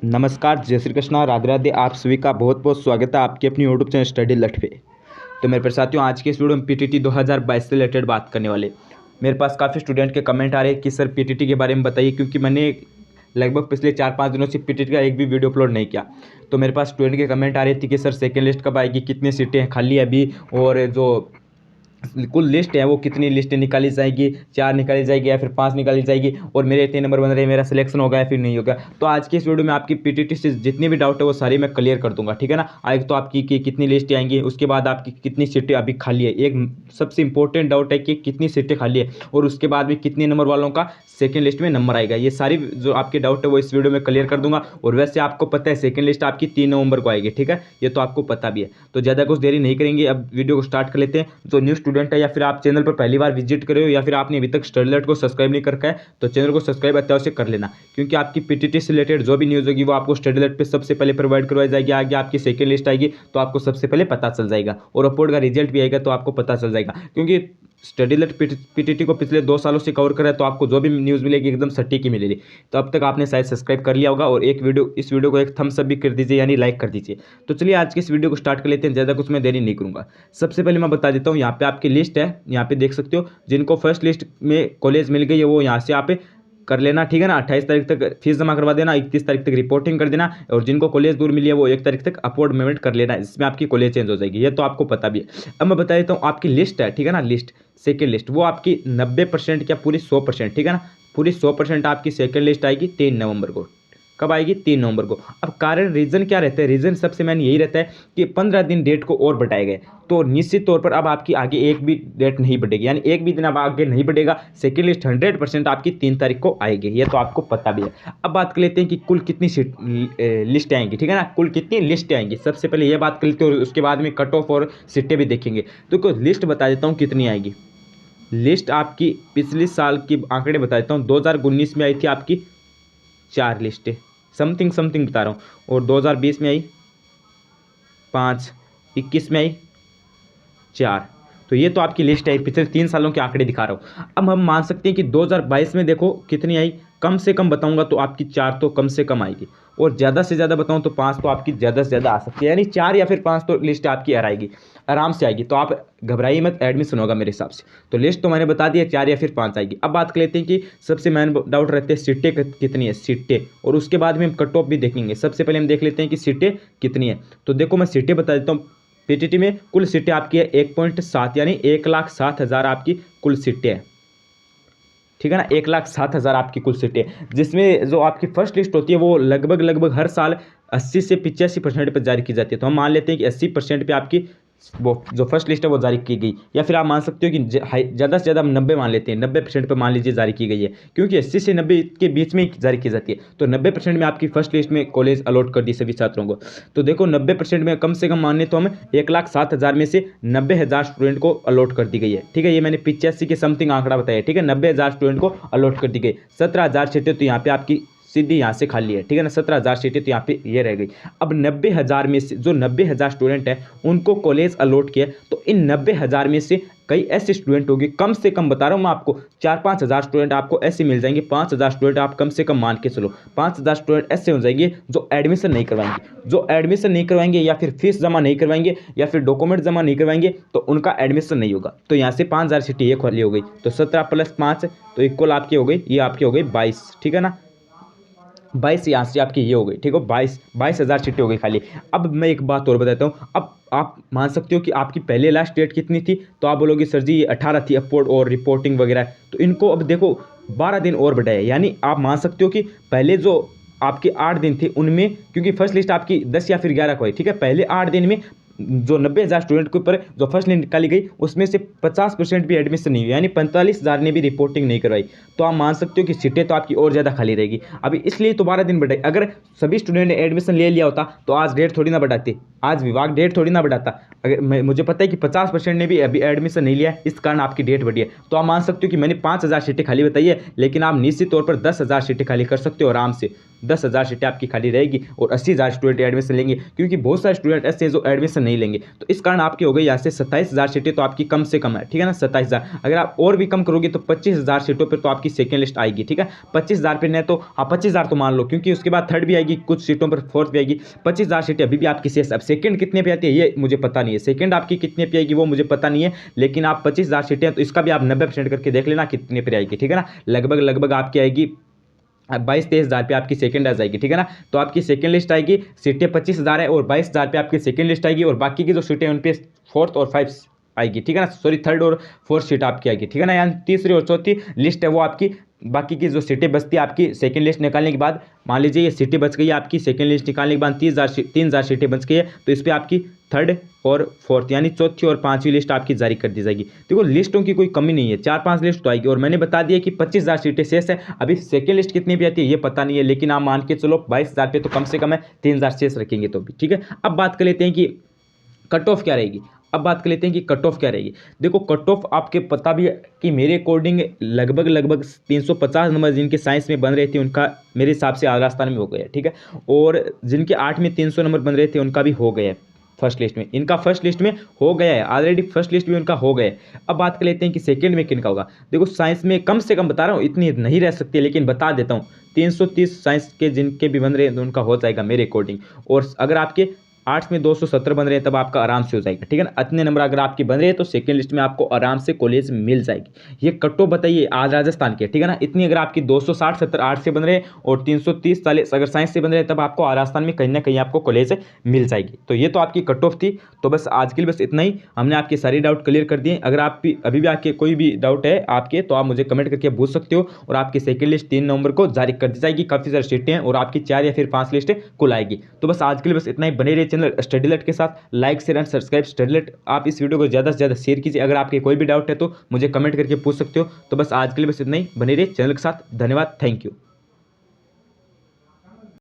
नमस्कार, जय श्री कृष्णा, राधे राधे। आप सभी का बहुत बहुत स्वागत है आपके अपनी यूट्यूब चैनल स्टडी लट पे। तो मेरे पास साथियों, आज के इस वीडियो में पीटीटी 2022 से रिलेटेड बात करने वाले। मेरे पास काफ़ी स्टूडेंट के कमेंट आ रहे हैं कि सर पीटीटी के बारे में बताइए, क्योंकि मैंने लगभग पिछले 4-5 दिनों से पीटीटी का एक भी वीडियो अपलोड नहीं किया। तो मेरे पास स्टूडेंट के कमेंट आ रहे थे कि सर सेकेंड लिस्ट कब आएगी, कितनी सीटें हैं खाली अभी, और जो कुल लिस्ट है वो कितनी लिस्टें निकाली जाएगी, 4 निकाली जाएगी या फिर 5 निकाली जाएगी, और मेरे इतने नंबर बन रहे हैं, मेरा सिलेक्शन होगा या फिर नहीं होगा। तो आज की इस वीडियो में आपकी पीटीटी से जितनी भी डाउट है वो सारी मैं क्लियर कर दूंगा, ठीक है ना। एक तो आपकी कि कितनी लिस्टें आएंगी, उसके बाद आपकी कितनी सीटें अभी खाली है, एक सबसे इंपॉर्टेंट डाउट है कि कितनी सीटें खाली है, और उसके बाद भी कितने नंबर वालों का सेकेंड लिस्ट में नंबर आएगा। ये सारी जो आपके डाउट है वो इस वीडियो में क्लियर कर दूंगा। और वैसे आपको पता है सेकेंड लिस्ट आपकी 3 नवंबर को आएगी, ठीक है, ये तो आपको पता भी है। तो ज़्यादा कुछ देरी नहीं करेंगे, अब वीडियो को स्टार्ट कर लेते हैं। जो न्यू स्टूडेंट है या फिर आप चैनल पर पहली बार विजिट करे हो या फिर आपने अभी तक स्टडी अलर्ट को सब्सक्राइब नहीं कर रखा है, तो चैनल को सब्सक्राइब अत्यावश्य कर लेना, क्योंकि आपकी पीटीटी से रिलेटेड जो भी न्यूज़ होगी वो आपको स्टडी अलर्ट पे सबसे पहले प्रोवाइड करवाई जाएगी। आगे आपकी सेकेंड लिस्ट आएगी तो आपको सबसे पहले पता चल जाएगा, और अपलोड का रिजल्ट भी आएगा तो आपको पता चल जाएगा। क्योंकि स्टडी अलर्ट पीटीटी को पिछले 2 सालों से कवर करा है, तो आपको जो भी न्यूज़ मिलेगी एकदम सटीक ही मिलेगी। तो अब तक आपने शायद सब्सक्राइब कर लिया होगा, और इस वीडियो को एक थम्स अप भी कर दीजिए, यानी लाइक कर दीजिए। तो चलिए आज के इस वीडियो को स्टार्ट कर लेते हैं, ज़्यादा कुछ मैं देरी नहीं करूँगा। सबसे पहले मैं बता देता हूँ, यहाँ पे आपकी लिस्ट है, यहाँ पे देख सकते हो। जिनको फर्स्ट लिस्ट में कॉलेज मिल गई है वो यहाँ से यहाँ पे कर लेना, ठीक है ना। 28 तारीख तक फीस जमा करवा देना, 31 तारीख तक रिपोर्टिंग कर देना, और जिनको कॉलेज दूर मिली है वो 1 तारीख तक अपवर्ड मूवमेंट कर लेना, इसमें आपकी कॉलेज चेंज हो जाएगी, ये तो आपको पता भी है। अब मैं बता देता हूँ, आपकी लिस्ट है, ठीक है ना, लिस्ट सेकेंड लिस्ट वो आपकी 90% क्या पूरी 100%, ठीक है ना, पूरी 100% आपकी सेकेंड लिस्ट आएगी 3 नवंबर को। कब आएगी? 3 नवंबर को। अब कारण रीज़न क्या रहता है? रीज़न सबसे मेन यही रहता है कि 15 दिन डेट को और बढ़ाए गए, तो निश्चित तौर पर अब आपकी आगे एक भी डेट नहीं बढ़ेगी, यानी एक भी दिन अब आगे नहीं बढ़ेगा। सेकेंड लिस्ट 100% आपकी 3 तारीख को आएगी, ये तो आपको पता भी है। अब बात कर लेते हैं कि कुल कितनी लिस्ट आएंगी, ठीक है ना, कुल कितनी लिस्ट आएंगी। सबसे पहले ये बात कर लेते हैं, और उसके बाद में कट ऑफ और सीटें भी देखेंगे। तो कुछ लिस्ट बता देता हूँ कितनी आएगी। लिस्ट आपकी पिछले साल की आंकड़े बता देता हूँ। 2019 में आई थी आपकी 4 लिस्टें, समथिंग बता रहा हूँ, और 2020 में आई 5, 21 में आई 4। तो ये तो आपकी लिस्ट है, पिछले 3 सालों के आंकड़े दिखा रहा हूँ। अब हम मान सकते हैं कि 2022 में देखो कितनी आई, कम से कम बताऊंगा तो आपकी 4 तो कम से कम आएगी, और ज़्यादा से ज़्यादा बताऊं तो 5 तो आपकी ज़्यादा से ज़्यादा आ सकती है, यानी 4 या फिर 5 तो लिस्ट आपकी आएगी, आराम से आएगी। तो आप घबराइए मत, एडमिशन होगा मेरे हिसाब से। तो लिस्ट तो मैंने बता दिया, 4 या फिर 5 आएगी। अब बात कर लेते हैं कि सबसे मेन डाउट रहते हैं सीटें कितनी है, सीटें, और उसके बाद में हम कट ऑफ भी देखेंगे। सबसे पहले हम देख लेते हैं कि सीटें कितनी है। तो देखो मैं सीटें बता देता हूँ। पीटीटी में कुल सीटें आपकी है 1.7, यानी 1,07,000 आपकी कुल सीटें हैं, ठीक है ना। 1,07,000 आपकी कुल सीटें, जिसमें जो आपकी फर्स्ट लिस्ट होती है वो लगभग हर साल 80 से 85% पर जारी की जाती है। तो हम मान लेते हैं कि 80% पे आपकी वो जो फर्स्ट लिस्ट है वो जारी की गई, या फिर आप मान सकते हो कि ज़्यादा से ज़्यादा हम 90 मान लेते हैं, 90% पे मान लीजिए जारी की गई है, क्योंकि 80 से 90 के बीच में जारी की जाती है। तो 90% में आपकी फर्स्ट लिस्ट में कॉलेज अलॉट कर दी सभी छात्रों को। तो देखो 90% में कम से कम मानने तो हमें 1,07,000 में से 90,000 स्टूडेंट को अलॉट कर दी गई है, ठीक है। ये मैंने 85 के समथिंग आंकड़ा बताया, ठीक है। 90,000 स्टूडेंट को अलॉट कर दी गई। 17,000 सीटें तो यहाँ पे आपकी सीधी यहाँ से खाली है, ठीक है ना। 17,000 सीटें तो यहाँ पे ये रह गई। अब 90,000 में से जो 90,000 स्टूडेंट हैं उनको कॉलेज अलॉट किया, तो इन 90,000 में से कई ऐसे स्टूडेंट होंगे, कम से कम बता रहा हूँ मैं आपको, 4-5 हज़ार स्टूडेंट आपको ऐसे मिल जाएंगे। 5,000 स्टूडेंट आप कम से कम मान के चलो, 5,000 स्टूडेंट ऐसे हो जाएंगे जो एडमिशन नहीं करवाएंगे, या फिर फीस जमा नहीं करवाएंगे, या फिर डॉक्यूमेंट जमा नहीं करवाएंगे, तो उनका एडमिशन नहीं होगा। तो यहाँ से 5,000 सीटें ये खाली हो गई, तो 17 + 5 तो इक्वल आपकी हो गई, ये आपकी हो गई 22, ठीक है ना। 22 यहाँ से आपकी ये हो गई, ठीक है, 22,000 सीटें हो गई खाली। अब मैं एक बात और बताता हूँ। अब आप मान सकते हो कि आपकी पहले लास्ट डेट कितनी थी, तो आप बोलोगे सर जी ये 18 थी, अपलोड और रिपोर्टिंग वगैरह। तो इनको अब देखो 12 दिन और बढ़ाए, यानी आप मान सकते हो कि पहले जो आपके 8 दिन थे उनमें, क्योंकि फर्स्ट लिस्ट आपकी 10 या फिर 11 को है, ठीक है, पहले 8 दिन में जो 90,000 स्टूडेंट के ऊपर जो फर्स्ट लिस्ट निकाली गई उसमें से 50% भी एडमिशन नहीं हुई, यानी 45,000 ने भी रिपोर्टिंग नहीं करवाई। तो आप मान सकते हो कि सीटें तो आपकी और ज़्यादा खाली रहेगी। अभी इसलिए तो 12 दिन बढ़ाई। अगर सभी स्टूडेंट ने एडमिशन ले लिया होता तो आज डेट थोड़ी ना बढ़ाते, आज विभाग डेट थोड़ी ना बढ़ाता। अगर मुझे पता है कि 50% ने भी अभी एडमिशन नहीं लिया है, इस कारण आपकी डेट बढ़ी है। तो आप मान सकते हो कि मैंने 5,000 सीटें खाली बताई है, लेकिन आप निश्चित तौर पर 10,000 सीटें खाली कर सकते हो आराम से। 10,000 सीटें आपकी खाली रहेगी और 80,000 स्टूडेंट एडमिशन लेंगे, क्योंकि बहुत सारे स्टूडेंट ऐसे हैं जो एडमिशन नहीं लेंगे। तो इस कारण आपकी हो गई यहाँ से 27,000 सीटें तो आपकी कम से कम है, ठीक है ना, 27,000। अगर आप और भी कम करोगे तो 25,000 सीटों पर तो आपकी सेकेंड लिस्ट आएगी, ठीक है। 25,000 पे नहीं तो आप 25,000 तो मान लो, क्योंकि उसके बाद थर्ड भी आएगी, कुछ सीटों पर फोर्थ भी आएगी। 25,000 सीटें अभी भी आपकी शेष। अब सेकंड कितने पे आती है ये मुझे पता नहीं है, सेकंड आपकी कितने पे आएगी वो मुझे पता नहीं है, लेकिन आप 25,000 सीटें तो इसका भी आप 90% करके देख लेना कितने पे आएगी, ठीक है ना। लगभग आपकी आएगी 22-23,000 पे आपकी सेकंड आ जाएगी, ठीक है ना। तो आपकी सेकंड लिस्ट आएगी, सीटें 25,000 है और 22,000 पे आपकी सेकंड लिस्ट आएगी, और बाकी की जो सीटें उन पे फोर्थ और फाइव आएगी, ठीक है ना, सॉरी थर्ड और फोर्थ सीट आपकी आएगी, ठीक है ना। यानी तीसरी और चौथी लिस्ट है वो आपकी, बाकी की जो सीटें बचती है आपकी सेकंड लिस्ट निकालने के बाद, मान लीजिए ये सीटें बच गई है आपकी सेकंड लिस्ट निकालने के बाद 3,000 सीटें बच गई है, तो इस पर आपकी थर्ड और फोर्थ यानी चौथी और पांचवी लिस्ट आपकी जारी कर दी जाएगी। देखो लिस्टों की कोई कमी नहीं है, 4-5 लिस्ट तो आएगी, और मैंने बता दिया कि 25,000 सीटें शेष है। अभी सेकंड लिस्ट कितनी भी आती है ये पता नहीं है, लेकिन आप मान के चलो 22,000 पे तो कम से कम है, 3,000 शेष रखेंगे तो भी, ठीक है। अब बात कर लेते हैं कि कट ऑफ क्या रहेगी। अब बात कर लेते हैं कि कट ऑफ क्या रहेगी। देखो कट ऑफ आपके पता भी है कि मेरे अकॉर्डिंग लगभग 350 नंबर जिनके साइंस में बन रहे थे उनका मेरे हिसाब से राजस्थान में हो गया, ठीक है। और जिनके 8 में 300 नंबर बन रहे थे उनका भी हो गया है फर्स्ट लिस्ट में, इनका फर्स्ट लिस्ट में हो गया है ऑलरेडी, फर्स्ट लिस्ट में उनका हो गया है। अब बात कर लेते हैं कि सेकंड में किनका होगा। देखो साइंस में कम से कम बता रहा हूँ, इतनी नहीं रह सकती, लेकिन बता देता हूँ 330 साइंस के जिनके भी बन रहे हैं उनका हो जाएगा मेरे अकॉर्डिंग। और अगर आपके आर्ट्स में 270 बन रहे हैं तब आपका आराम से हो जाएगा, ठीक है ना। इतने नंबर अगर आपके बन रहे हैं तो सेकंड लिस्ट में आपको आराम से कॉलेज मिल जाएगी। ये कट ऑफ बताइए आज राजस्थान के, ठीक है ना। इतनी अगर आपकी 260-70 आर्ट्स से बन रहे हैं और 330-40 अगर साइंस से बन रहे हैं तब आपको राजस्थान में कहीं ना कहीं आपको कॉलेज मिल जाएगी। तो ये तो आपकी कट ऑफ थी। तो बस आज के लिए बस इतना ही, हमने आपके सारे डाउट क्लियर कर दिए। अगर आप भी अभी भी आपके कोई भी डाउट है आपके तो आप मुझे कमेंट करके पूछ सकते हो, और आपकी सेकंड लिस्ट 3 नवंबर को जारी कर दी जाएगी। काफ़ी सारी सीटें हैं और आपकी 4 या फिर 5 लिस्टें कुल आएगी। तो बस आज के लिए बस इतना ही। बने रहिए चैनल स्टडी अलर्ट के साथ, like share and subscribe study alert. आप इस वीडियो को ज़्यादा से ज़्यादा शेयर कीजिए। अगर आपके कोई भी डाउट है तो मुझे कमेंट करके पूछ सकते हो। तो बस आज के लिए बस इतना ही। बने रहिए चैनल के साथ। धन्यवाद, थैंक यू।